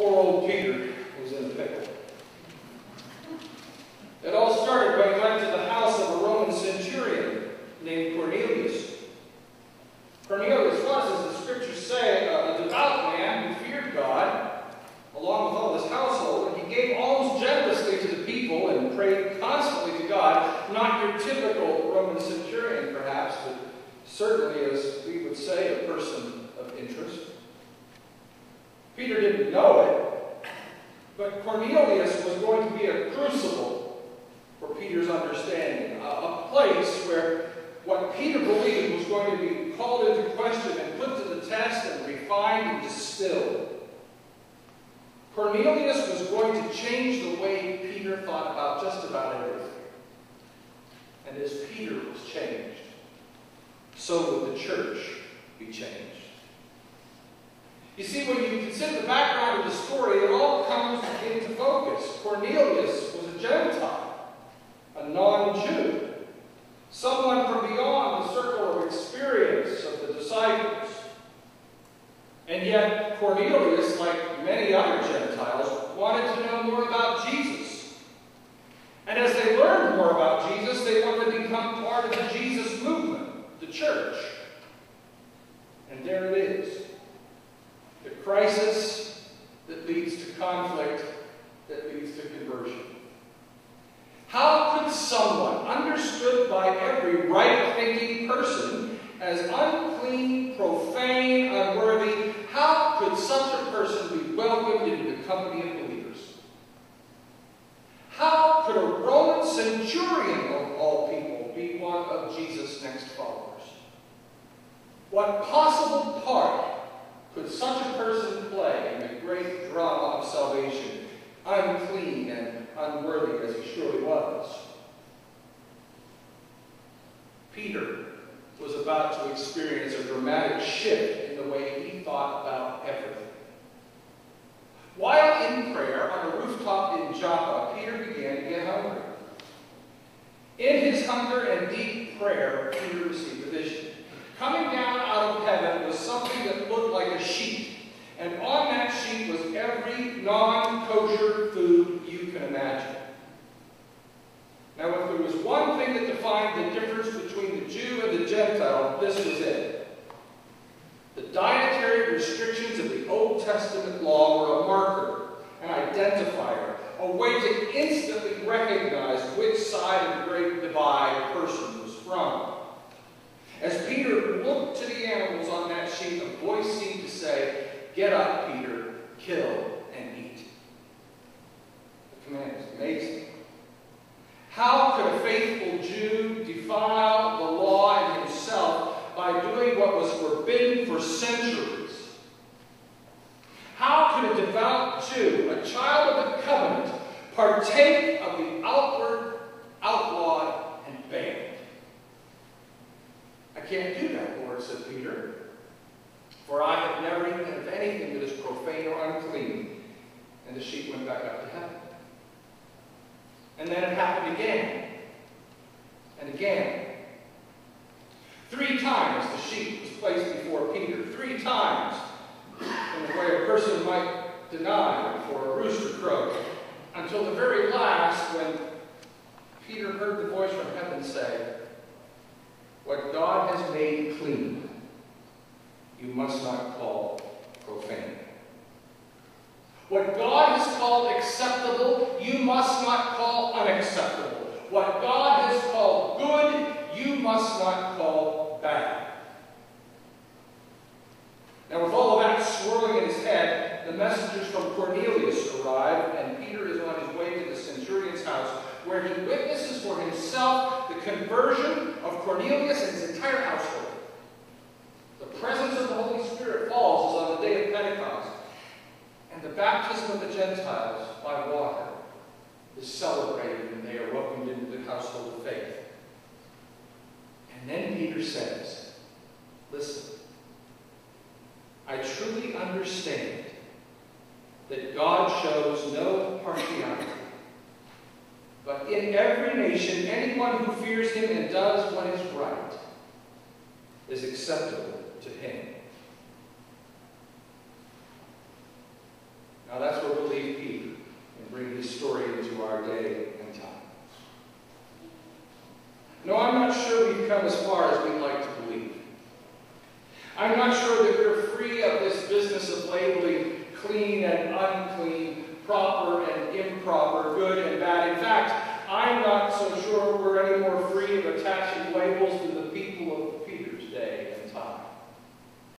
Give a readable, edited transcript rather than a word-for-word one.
Poor old Peter was in a pickle. It all started when he went to the house of a Roman centurion named Cornelius. Cornelius was, as the scriptures say, a devout man who feared God, along with all his household, and he gave alms generously to the people and prayed constantly to God. Not your typical Roman centurion, perhaps, but certainly, as we would say, a person of interest. Peter didn't know it, but Cornelius was going to be a crucible for Peter's understanding, a place where what Peter believed was going to be called into question and put to the test and refined and distilled. Cornelius was going to change the way Peter thought about just about everything. And as Peter was changed, so would the church be changed. You see, when you consider the background of the story, it all comes into focus. Cornelius was a Gentile, a non-Jew, someone from beyond the circle of experience of the disciples. And yet, Cornelius, like many other Gentiles, wanted to know more about Jesus. And as they learned more about Jesus, they wanted to become part of the Jesus movement, the church. And there it is. The crisis that leads to conflict, that leads to conversion. How could someone understood by every right-thinking person as unclean, profane, unworthy, how could such a person be welcomed into the company of believers? How could a Roman centurion of all people be one of Jesus' next followers? What possible part could such a person play in the great drama of salvation, unclean and unworthy as he surely was? Peter was about to experience a dramatic shift in the way he thought about everything. While in prayer on a rooftop in Joppa, Peter began to get hungry. In his hunger and deep prayer, Peter received a vision. Coming down out of heaven was something that looked like a sheet, and on that sheet was every non-kosher food you can imagine. Now, if there was one thing that defined the difference between the Jew and the Gentile, this was it. The dietary restrictions of the Old Testament law were a marker, an identifier, a way to instantly recognize which side of the great divide a person was from. As Peter looked to the animals on that sheet, a voice seemed to say, "Get up, Peter, kill and eat." The command is amazing. How could a faithful Jew defile the law in himself by doing what was forbidden for centuries? How could a devout Jew, a child of the covenant, partake of the outward, outlawed, and banned? "I can't do that, Lord," said Peter, "for I have never eaten of anything that is profane or unclean." And the sheep went back up to heaven. And then it happened again and again. 3 times the sheep was placed before Peter. 3 times in the way a person might deny before a rooster crowed. Until the very last, when Peter heard the voice from heaven say, "What God has made clean, you must not call profane. What God has called acceptable, you must not call unacceptable. What God has called good, you must not call bad." Now, with all of that swirling in his head, the messengers from Cornelius arrive, and Peter is on his way to the centurion's house, where he witnesses for himself the conversion of Cornelius and his entire household. The presence of the Holy Spirit falls as on the day of Pentecost, and the baptism of the Gentiles by water is celebrated when they are welcomed into the household of faith. And then Peter says, "Listen, I truly understand that God shows no partiality. But in every nation, anyone who fears him and does what is right is acceptable to him." Now that's story into our day and time. No, I'm not sure we've come as far as we'd like to believe. I'm not sure that we're free of this business of labeling clean and unclean, proper and improper, good and bad. In fact, I'm not so sure we're any more free of attaching labels to the